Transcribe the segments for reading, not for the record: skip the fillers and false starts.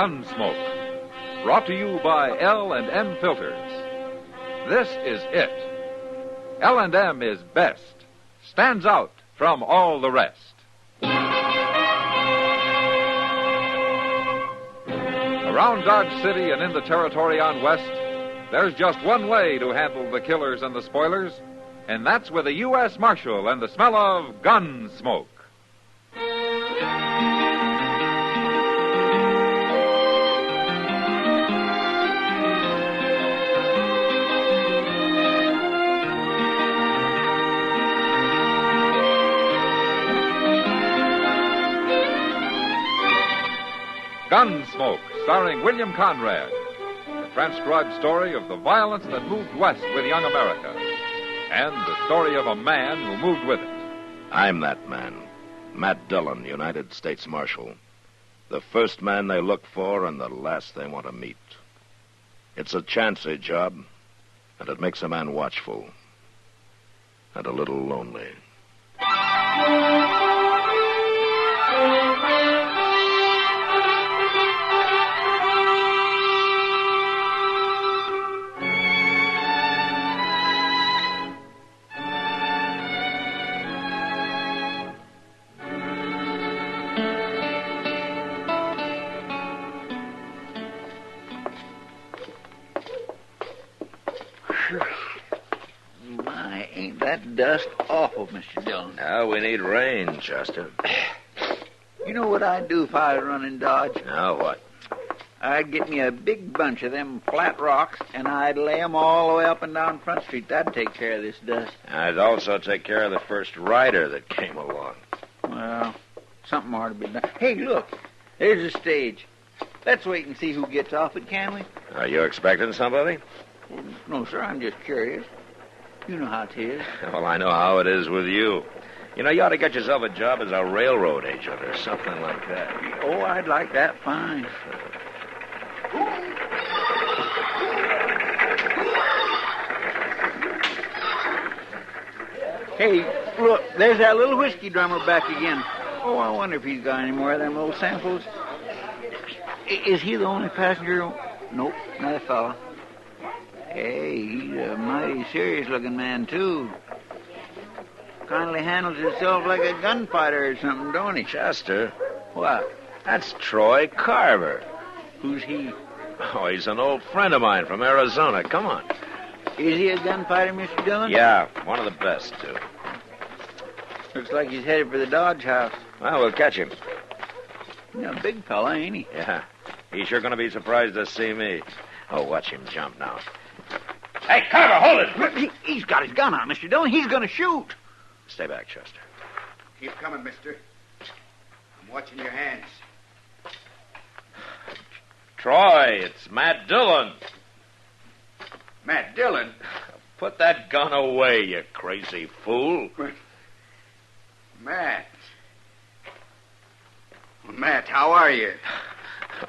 Gunsmoke, brought to you by L&M Filters. This is it. L&M is best, stands out from all the rest. Around Dodge City and in the territory on West, there's just one way to handle the killers and the spoilers, and that's with a U.S. Marshal and the smell of Gunsmoke. Gunsmoke, starring William Conrad. The transcribed story of the violence that moved west with young America. And the story of a man who moved with it. I'm that man, Matt Dillon, United States Marshal. The first man they look for and the last they want to meet. It's a chancy job, and it makes a man watchful. And a little lonely. My, ain't that dust awful, Mr. Dillon. Now we need rain, Chester. You know what I'd do if I was running Dodge? Now what? I'd get me a big bunch of them flat rocks, and I'd lay 'em all the way up and down Front Street. That'd take care of this dust. I'd also take care of the first rider that came along. Well, something ought to be done. Hey, look. There's a stage. Let's wait and see who gets off it, can we? Are you expecting somebody? No, sir, I'm just curious. You know how it is. Well, I know how it is with you. You know, you ought to get yourself a job as a railroad agent or something like that. Oh, I'd like that fine. Hey, look, there's that little whiskey drummer back again. Oh, I wonder if he's got any more of them little samples. Is he the only passenger? Nope, another fella. Hey, he's a mighty serious-looking man, too. Kindly handles himself like a gunfighter or something, don't he? Chester? What? That's Troy Carver. Who's he? Oh, he's an old friend of mine from Arizona. Come on. Is he a gunfighter, Mr. Dillon? Yeah, one of the best, too. Looks like he's headed for the Dodge House. Well, we'll catch him. Yeah, big fella, ain't he? Yeah. He's sure going to be surprised to see me. Oh, watch him jump now. Hey, Carver, hold it! He's got his gun on, Mr. Dillon. He's going to shoot. Stay back, Chester. Keep coming, mister. I'm watching your hands. Troy, it's Matt Dillon. Matt Dillon? Put that gun away, you crazy fool. Matt. Well, Matt, how are you?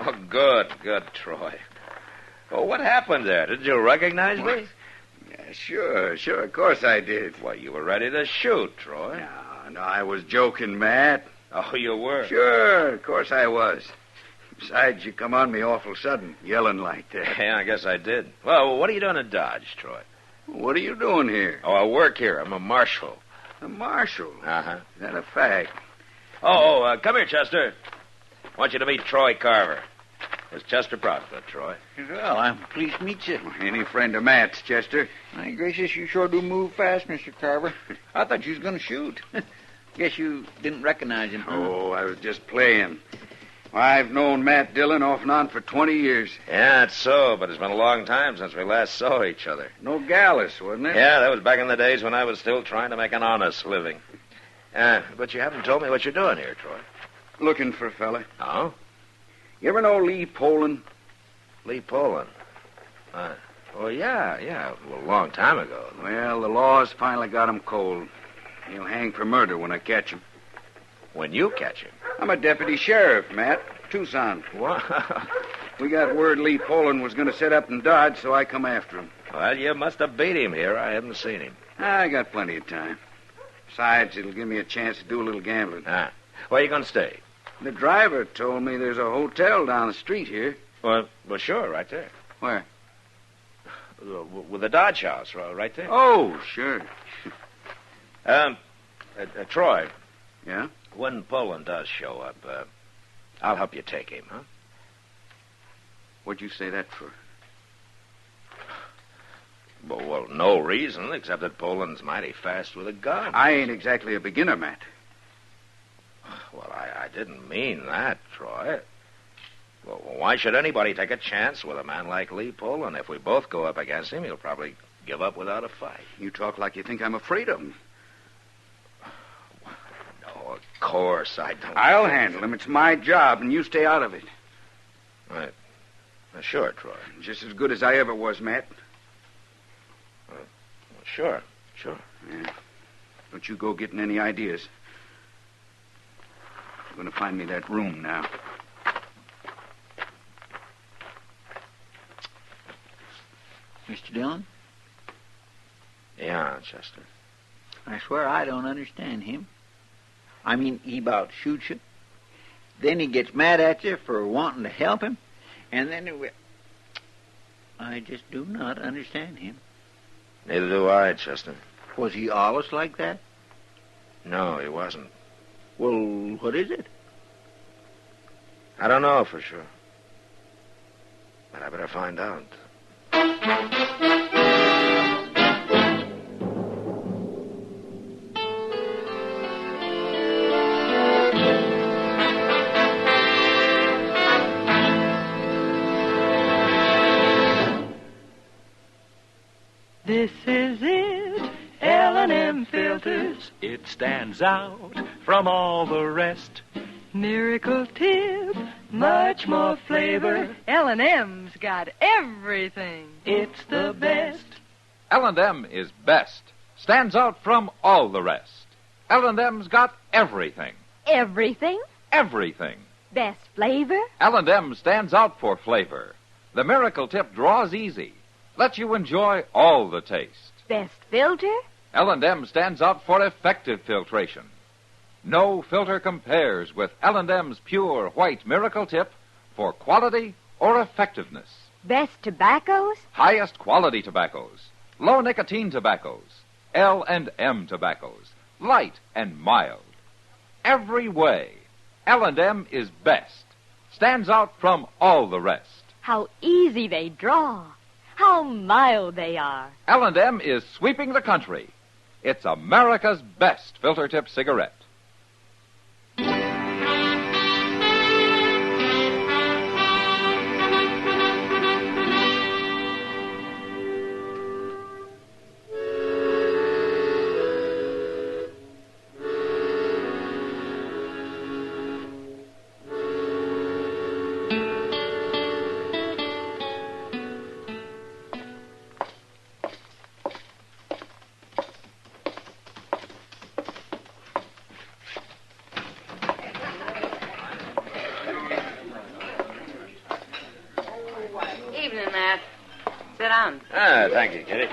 Oh, good, Troy. Oh, what happened there? Did you recognize me? Yeah, sure, of course I did. Well, you were ready to shoot, Troy. No, I was joking, Matt. Oh, you were? Sure, of course I was. Besides, you come on me awful sudden, yelling like that. Yeah, I guess I did. Well, what are you doing in Dodge, Troy? What are you doing here? Oh, I work here. I'm a marshal. A marshal? Uh-huh. Is that a fact? Come here, Chester. I want you to meet Troy Carver. It's Chester Prospect, Troy. Well, I'm pleased to meet you. Any friend of Matt's, Chester. My gracious, you sure do move fast, Mr. Carver. I thought you was going to shoot. Guess you didn't recognize him. Oh, I was just playing. I've known Matt Dillon off and on for 20 years. Yeah, it's so, but it's been a long time since we last saw each other. No Gallus, wasn't it? Yeah, that was back in the days when I was still trying to make an honest living. But you haven't told me what you're doing here, Troy. Looking for a fella. Oh? You ever know Lee Poland? Lee Poland? Yeah. Well, a long time ago. Well, the law's finally got him cold. He'll hang for murder when I catch him. When you catch him? I'm a deputy sheriff, Matt. Tucson. What? We got word Lee Poland was going to set up in Dodge, so I come after him. Well, you must have beat him here. I haven't seen him. I got plenty of time. Besides, it'll give me a chance to do a little gambling. Where are you going to stay? The driver told me there's a hotel down the street here. Well, sure, right there. Where? With the Dodge House, right there. Oh, sure. Troy, Yeah? when Poland does show up, I'll help you take him, huh? What'd you say that for? Well, no reason, except that Poland's mighty fast with a gun. I ain't exactly a beginner, Matt. Well, I didn't mean that, Troy. Well, why should anybody take a chance with a man like Lee Poland? If we both go up against him, he'll probably give up without a fight. You talk like you think I'm afraid of him. No, of course I don't. I'll handle him. It's my job, and you stay out of it. Right. Sure, Troy. Just as good as I ever was, Matt. Well, sure. Yeah. Don't you go getting any ideas. You're going to find me that room now. Mr. Dillon, Yeah, Chester. I swear I don't understand him. I mean, he about shoots you. Then he gets mad at you for wanting to help him. And then I just do not understand him. Neither do I, Chester. Was he always like that? No, he wasn't. Well, what is it? I don't know for sure. But I better find out. This is it, L&M Filters. It stands out from all the rest. Miracle tip, much more flavor. L&M's got everything. It's the best. L&M is best. Stands out from all the rest. L&M's got everything. Everything? Everything. Best flavor? L&M stands out for flavor. The Miracle Tip draws easy. Lets you enjoy all the taste. Best filter? L&M stands out for effective filtration. No filter compares with L&M's pure white Miracle Tip for quality or effectiveness. Best tobaccos? Highest quality tobaccos, low nicotine tobaccos, L&M tobaccos, light and mild. Every way, L&M is best. Stands out from all the rest. How easy they draw. How mild they are. L&M is sweeping the country. It's America's best filter tip cigarette. Evening, Matt. Sit down. Thank you, Kitty.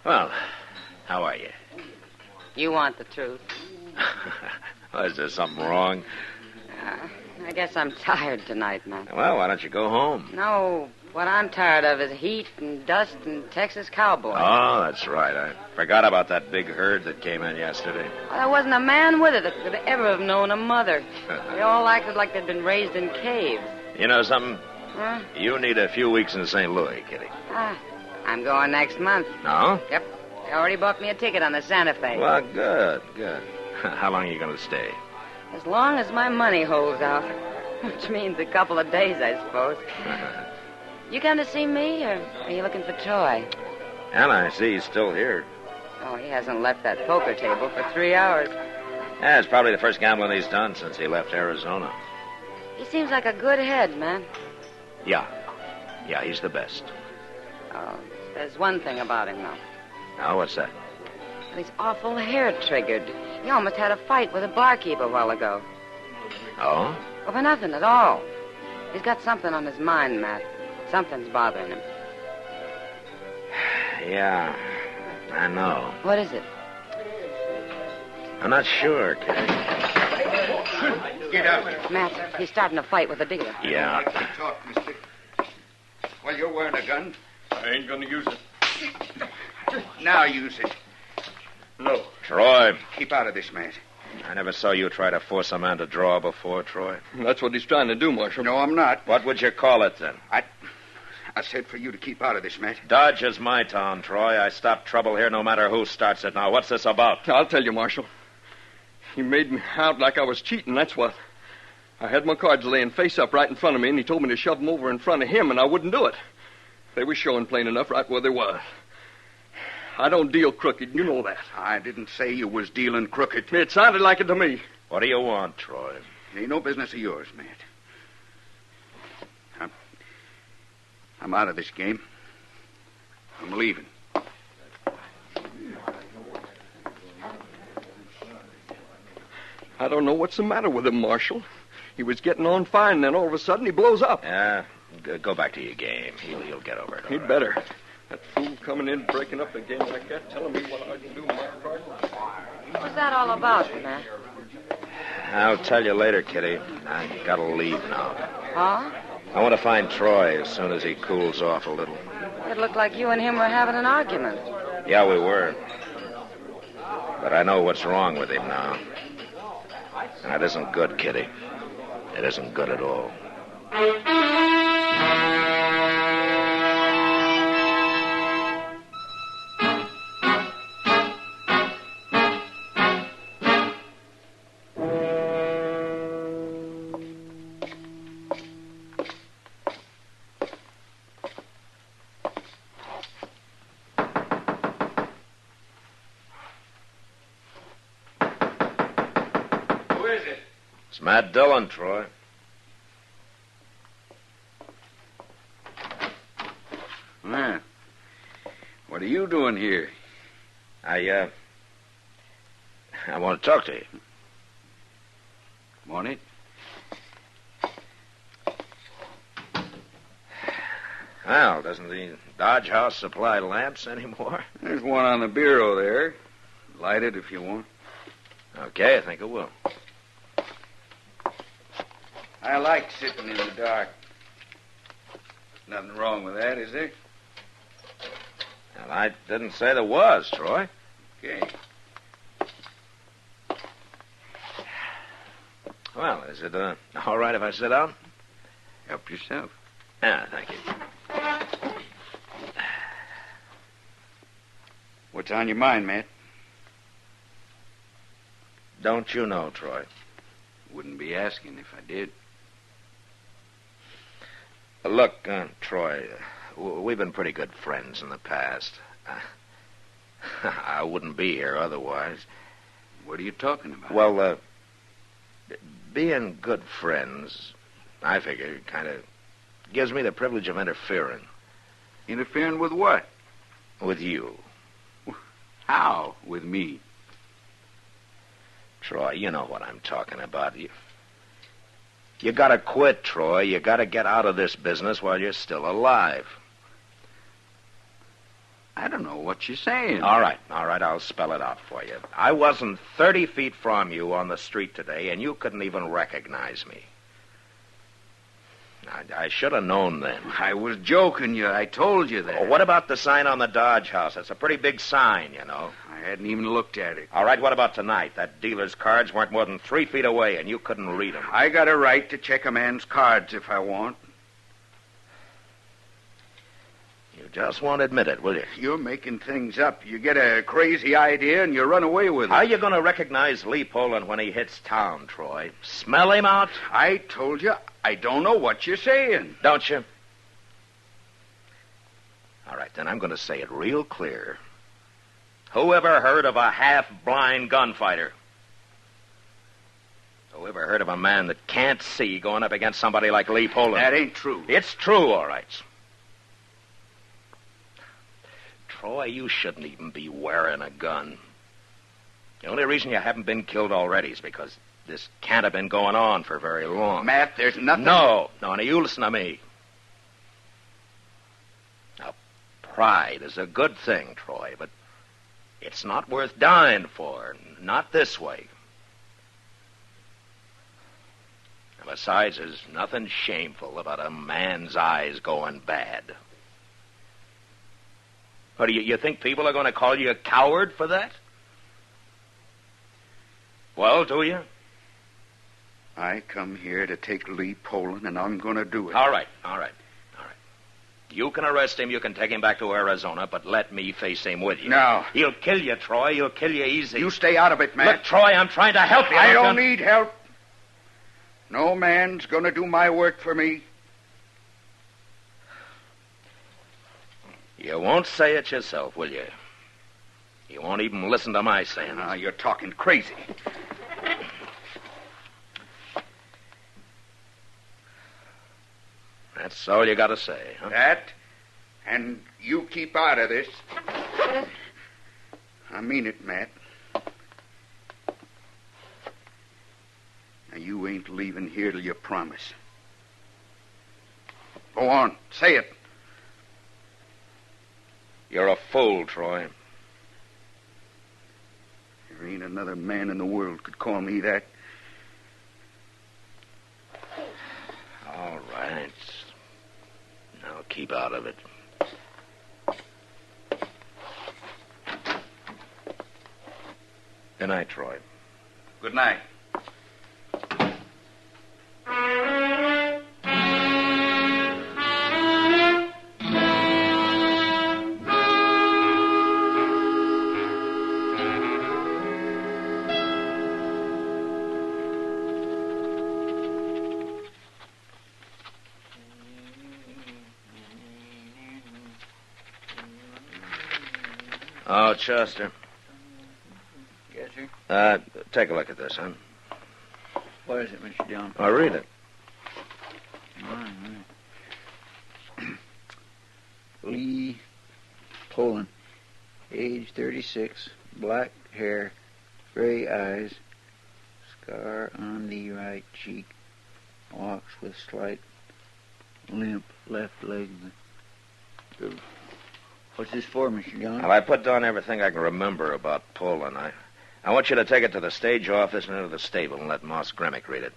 Well, how are you? You want the truth. Is there something wrong? I guess I'm tired tonight, Matt. Well, why don't you go home? No, what I'm tired of is heat and dust and Texas cowboys. Oh, that's right. I forgot about that big herd that came in yesterday. Well, there wasn't a man with it that could ever have known a mother. They all acted like they'd been raised in caves. You know something? Huh? You need a few weeks in St. Louis, Kitty. I'm going next month. No? Yep. They already bought me a ticket on the Santa Fe. Well, good. How long are you going to stay? As long as my money holds out. Which means a couple of days, I suppose. You come to see me, or are you looking for Troy? And I see he's still here. Oh, he hasn't left that poker table for 3 hours. Yeah, it's probably the first gambling he's done since he left Arizona. He seems like a good head, man. Yeah, he's the best. Oh, there's one thing about him, though. Now, what's that? Well, he's awful hair-triggered. He almost had a fight with a barkeep a while ago. Oh? Well, for nothing at all. He's got something on his mind, Matt. Something's bothering him. Yeah, I know. What is it? I'm not sure, kid. Get out. Matt, he's starting a fight with the dealer. Yeah. Talk, mister. Well, you're wearing a gun. I ain't gonna use it. Now use it. No. Troy, Keep out of this, Matt. I never saw you try to force a man to draw before, Troy. That's what he's trying to do, Marshal. No, I'm not. What would you call it, then? I said for you to keep out of this, Matt. Dodge is my town, Troy. I stop trouble here no matter who starts it. Now, what's this about? I'll tell you, Marshal. He made me out like I was cheating, that's what. I had my cards laying face up right in front of me, and he told me to shove them over in front of him, and I wouldn't do it. They were showing plain enough right where they was. I don't deal crooked, you know that. I didn't say you was dealing crooked. It sounded like it to me. What do you want, Troy? It ain't no business of yours, Matt. I'm out of this game. I'm leaving. I don't know what's the matter with him, Marshal. He was getting on fine, then all of a sudden he blows up. Yeah, go back to your game. He'll get over it. all He'd right. better. That fool coming in, breaking up the game like that, telling me what I can do, Marshal. What's that all about, Matt? I'll tell you later, Kitty. I gotta leave now. Huh? I want to find Troy as soon as he cools off a little. It looked like you and him were having an argument. Yeah, we were. But I know what's wrong with him now. And it isn't good, Kitty. It isn't good at all. It's Matt Dillon, Troy. Well, what are you doing here? I want to talk to you. Want it? Well, doesn't the Dodge House supply lamps anymore? There's one on the bureau there. Light it if you want. Okay, I think it will. I like sitting in the dark. Nothing wrong with that, is there? Well, I didn't say there was, Troy. Okay. Well, is it all right if I sit down? Help yourself. Yeah, thank you. What's on your mind, Matt? Don't you know, Troy? Wouldn't be asking if I did. Look, Troy, we've been pretty good friends in the past. I wouldn't be here otherwise. What are you talking about? Well, being good friends, I figure, kind of gives me the privilege of interfering. Interfering with what? With you. How? With me? Troy, you know what I'm talking about. You gotta quit, Troy. You gotta get out of this business while you're still alive. I don't know what you're saying. All right, I'll spell it out for you. I wasn't 30 feet from you on the street today, and you couldn't even recognize me. I should have known then. I was joking you. I told you that. Well, what about the sign on the Dodge House? It's a pretty big sign, you know. I hadn't even looked at it. All right, what about tonight? That dealer's cards weren't more than 3 feet away, and you couldn't read them. I got a right to check a man's cards if I want. You just won't admit it, will you? You're making things up. You get a crazy idea and you run away with it. How are you going to recognize Lee Poland when he hits town, Troy? Smell him out? I told you, I don't know what you're saying. Don't you? All right, then I'm going to say it real clear. Who ever heard of a half-blind gunfighter? Who ever heard of a man that can't see going up against somebody like Lee Poland? That ain't true. It's true, all right. Troy, you shouldn't even be wearing a gun. The only reason you haven't been killed already is because this can't have been going on for very long. Matt, there's nothing... No, now you listen to me. Now, pride is a good thing, Troy, but It's not worth dying for. Not this way. And besides, there's nothing shameful about a man's eyes going bad. What, do you think people are going to call you a coward for that? Well, do you? I come here to take Lee Poland, and I'm going to do it. All right. You can arrest him, you can take him back to Arizona, but let me face him with you. No. He'll kill you, Troy. He'll kill you easy. You stay out of it, Matt. Look, Troy, I'm trying to help you. I don't need help. No man's going to do my work for me. You won't say it yourself, will you? You won't even listen to my saying. Now, you're talking crazy. That's all you got to say, huh? That, and you keep out of this. I mean it, Matt. Now, you ain't leaving here till you promise. Go on, say it. You're a fool, Troy. There ain't another man in the world could call me that. All right. Now keep out of it. Good night, Troy. Good night. Oh, Chester. Yes, sir? Take a look at this, huh? What is it, Mr. John? Oh, read it. All right. Lee Poland, age 36, black hair, gray eyes, scar on the right cheek, walks with slight limp left leg. What's this for, Mr. John? Well, I put down everything I can remember about Poland. I want you to take it to the stage office and into the stable and let Moss Gremick read it.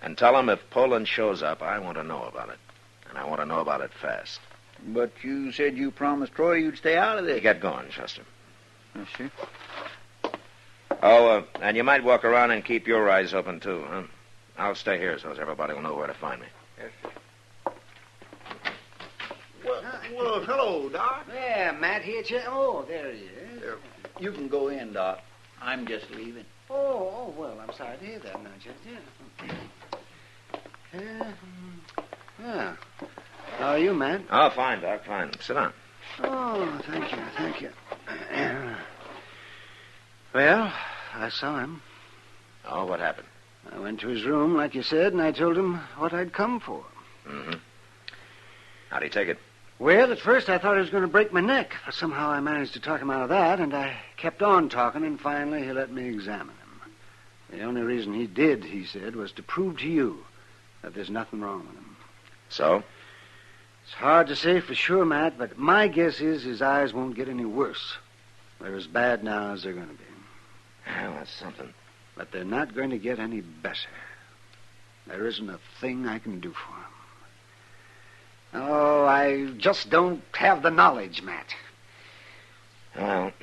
And tell him if Poland shows up, I want to know about it. And I want to know about it fast. But you said you promised Troy you'd stay out of this. Get going, Chester. Yes, sir. Oh, and you might walk around and keep your eyes open, too, huh? I'll stay here so everybody will know where to find me. Yes, sir. Well, hello, Doc. Yeah, Matt here. Oh, there he is. You can go in, Doc. I'm just leaving. Oh, well, I'm sorry to hear that, now, Chester. Yeah. How are you, Matt? Oh, fine, Doc, fine. Sit down. Oh, thank you. Well, I saw him. Oh, what happened? I went to his room, like you said, and I told him what I'd come for. Mm-hmm. How'd he take it? Well, at first I thought he was going to break my neck, but somehow I managed to talk him out of that, and I kept on talking, and finally he let me examine him. The only reason he did, he said, was to prove to you that there's nothing wrong with him. So? It's hard to say for sure, Matt, but my guess is his eyes won't get any worse. They're as bad now as they're going to be. Well, that's something. But they're not going to get any better. There isn't a thing I can do for him. Oh, I just don't have the knowledge, Matt. Well,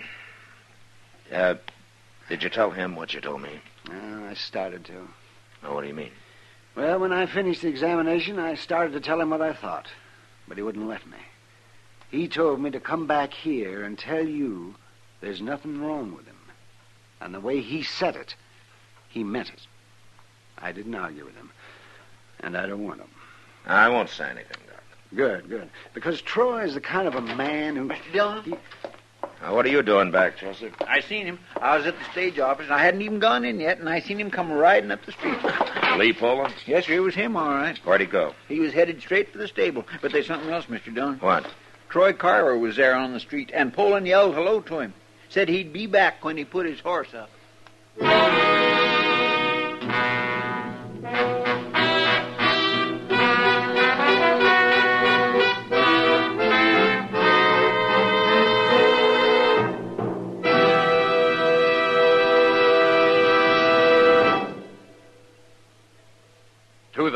did you tell him what you told me? I started to. Oh, what do you mean? Well, when I finished the examination, I started to tell him what I thought. But he wouldn't let me. He told me to come back here and tell you there's nothing wrong with him. And the way he said it, he meant it. I didn't argue with him. And I don't want him. I won't say anything, Doc. Good. Because Troy is the kind of a man who... Mr. Dillon? Now, what are you doing back, Chester? I seen him. I was at the stage office, and I hadn't even gone in yet, and I seen him come riding up the street. Lee Poland? Yes, sir, it was him, all right. Where'd he go? He was headed straight for the stable. But there's something else, Mr. Dillon. What? Troy Carver was there on the street, and Poland yelled hello to him. Said he'd be back when he put his horse up.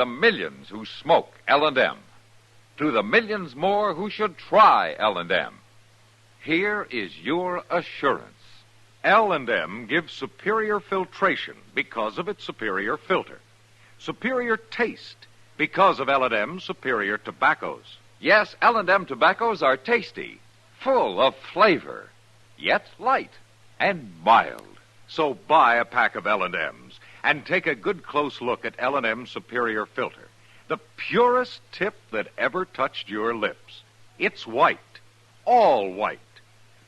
millions who smoke L&M, to the millions more who should try L&M, here is your assurance. L&M gives superior filtration because of its superior filter. Superior taste because of L&M's superior tobaccos. Yes, L&M tobaccos are tasty, full of flavor, yet light and mild. So buy a pack of L&M's and take a good close look at L&M's superior filter, the purest tip that ever touched your lips. It's white, all white,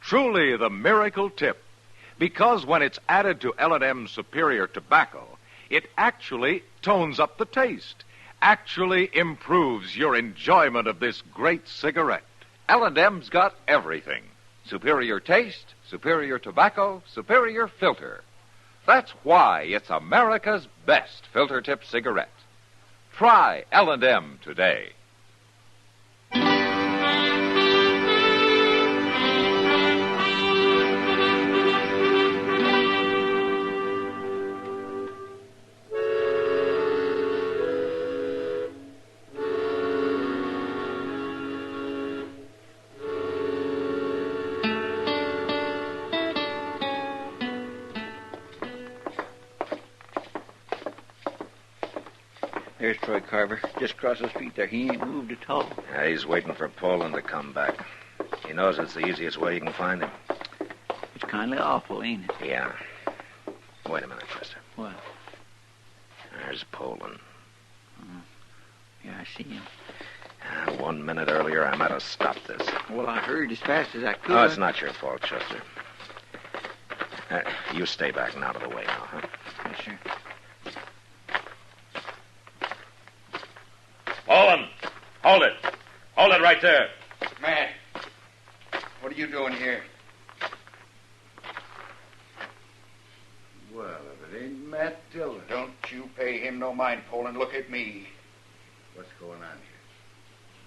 truly the miracle tip, because when it's added to L&M's superior tobacco, it actually tones up the taste, actually improves your enjoyment of this great cigarette. L&M's got everything. Superior taste, superior tobacco, superior filter. That's why it's America's best filter tip cigarette. Try L&M today. There's Troy Carver, just across the street there. He ain't moved at all. Yeah, he's waiting for Poland to come back. He knows it's the easiest way you can find him. It's kind of awful, ain't it? Yeah. Wait a minute, Chester. What? There's Poland. Yeah, I see him. 1 minute earlier, I might have stopped this. Well, I hurried as fast as I could. Oh, it's not your fault, Chester. You stay back and out of the way now, huh? Yes, sir. Poland! Hold it! Hold it right there! Matt, what are you doing here? Well, if it ain't Matt Dillon. Don't you pay him no mind, Poland. Look at me. What's going on here?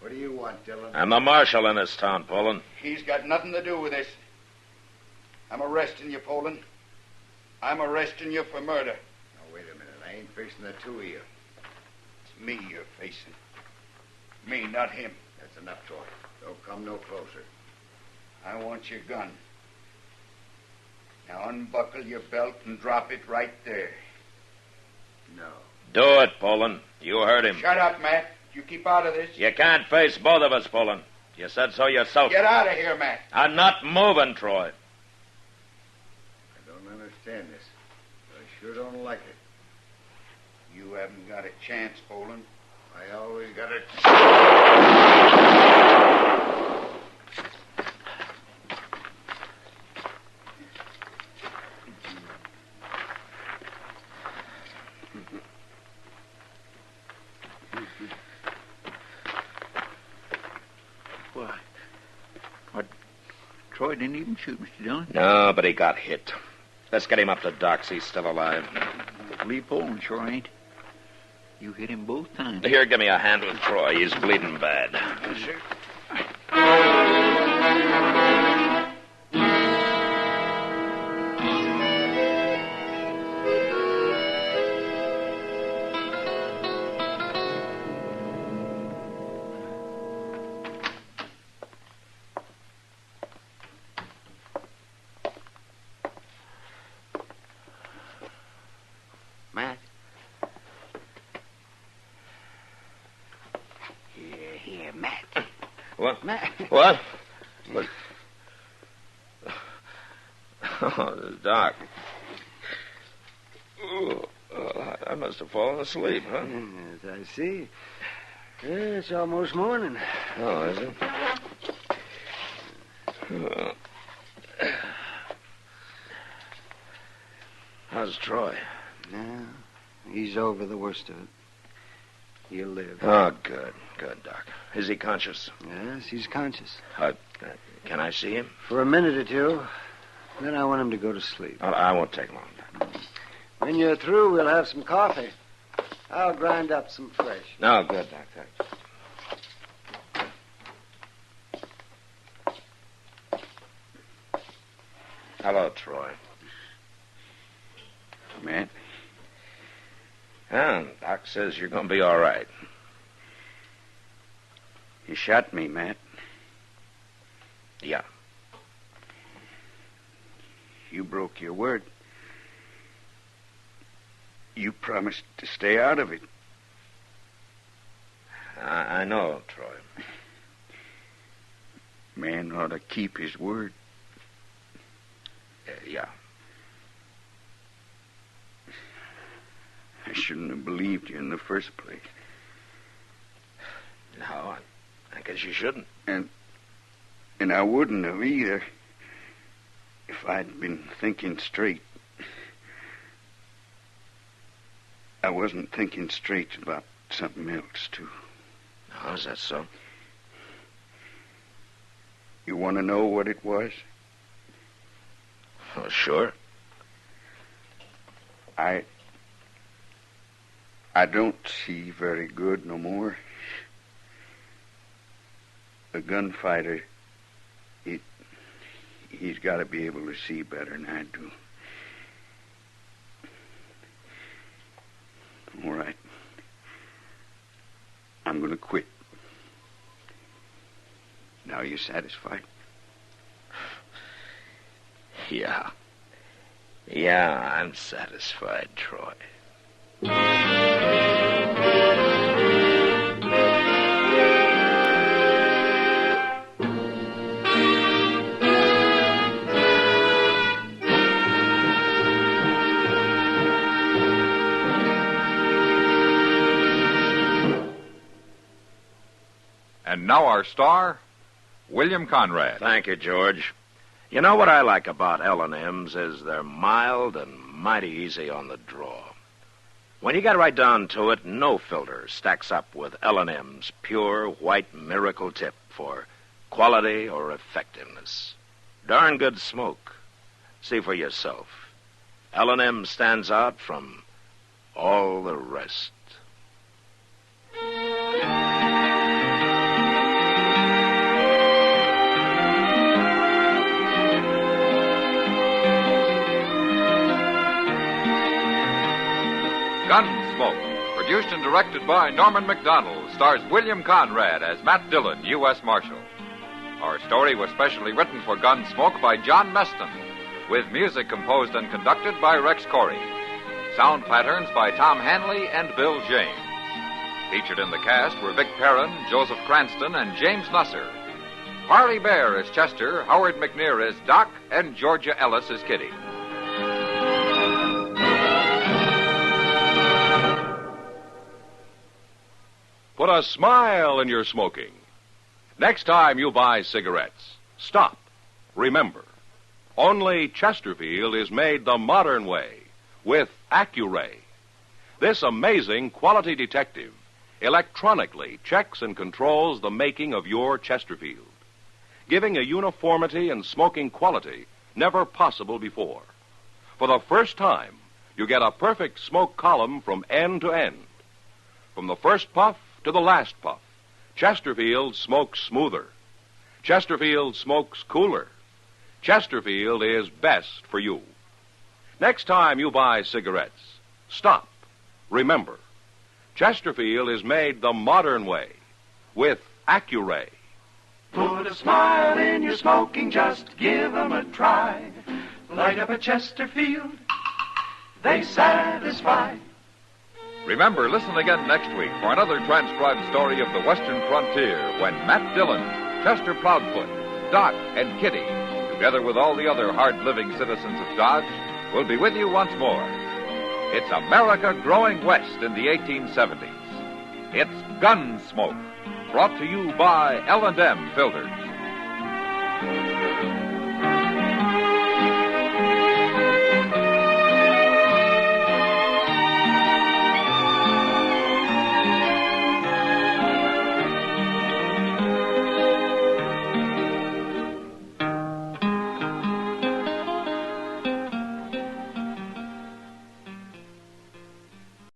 What do you want, Dillon? I'm the marshal in this town, Poland. He's got nothing to do with this. I'm arresting you, Poland. I'm arresting you for murder. Now, wait a minute. I ain't facing the two of you. It's me you're facing. Me, not him. That's enough, Troy. Don't come no closer. I want your gun. Now unbuckle your belt and drop it right there. No. Do it, Poland. You heard him. Shut up, Matt. You keep out of this. You can't face both of us, Poland. You said so yourself. Get out of here, Matt. I'm not moving, Troy. I don't understand this. But I sure don't like it. You haven't got a chance, Poland. I always got a... What? Troy didn't even shoot Mr. Dillon? No, but he got hit. Let's get him up to Doc's. He's still alive. Lee Poland sure ain't. You hit him both times. Here, give me a hand with Troy. He's bleeding bad. Yes, sir. Matt? Here, Matt. What? Matt. What? What? Oh, this is Doc. Oh, I must have fallen asleep, huh? Yes, I see. Yeah, it's almost morning. Oh, is it? Oh. How's Troy? No, he's over the worst of it. He'll live. Oh, good. Good, Doc. Is he conscious? Yes, he's conscious. Can I see him? For a minute or two. Then I want him to go to sleep. Oh, I won't take long, Doc. When you're through, we'll have some coffee. I'll grind up some fresh. No, good, Doc. Thanks. Hello, Troy. Matt. Well, Doc says you're going to be all right. You shot me, Matt. Yeah. You broke your word. You promised to stay out of it. I know, Troy. Man ought to keep his word. Yeah. I shouldn't have believed you in the first place. No, I guess you shouldn't. And I wouldn't have either if I'd been thinking straight. I wasn't thinking straight about something else, too. Oh, is that so? You want to know what it was? Oh, sure. I don't see very good no more. A gunfighter, he's got to be able to see better than I do. All right. I'm going to quit. Now you satisfied? Yeah. Yeah, I'm satisfied, Troy. And now our star, William Conrad. Thank you, George. You know what I like about L&M's is they're mild and mighty easy on the draw. When you get right down to it, no filter stacks up with L&M's pure white miracle tip for quality or effectiveness. Darn good smoke. See for yourself. L&M stands out from all the rest. Gunsmoke, produced and directed by Norman Macdonnell, stars William Conrad as Matt Dillon, U.S. Marshal. Our story was specially written for Gunsmoke by John Meston, with music composed and conducted by Rex Corey. Sound patterns by Tom Hanley and Bill James. Featured in the cast were Vic Perrin, Joseph Cranston, and James Nusser. Harley Bear as Chester, Howard McNear as Doc, and Georgia Ellis as Kitty. Put a smile in your smoking. Next time you buy cigarettes, stop. Remember, only Chesterfield is made the modern way with Accuray. This amazing quality detective electronically checks and controls the making of your Chesterfield, giving a uniformity in smoking quality never possible before. For the first time, you get a perfect smoke column from end to end. From the first puff to the last puff, Chesterfield smokes smoother. Chesterfield smokes cooler. Chesterfield is best for you. Next time you buy cigarettes, stop. Remember, Chesterfield is made the modern way with Accuray. Put a smile in your smoking, just give 'em a try. Light up a Chesterfield, they satisfy. Remember, listen again next week for another transcribed story of the Western frontier when Matt Dillon, Chester Proudfoot, Doc, and Kitty, together with all the other hard-living citizens of Dodge, will be with you once more. It's America growing west in the 1870s. It's Gunsmoke, brought to you by L&M Filters.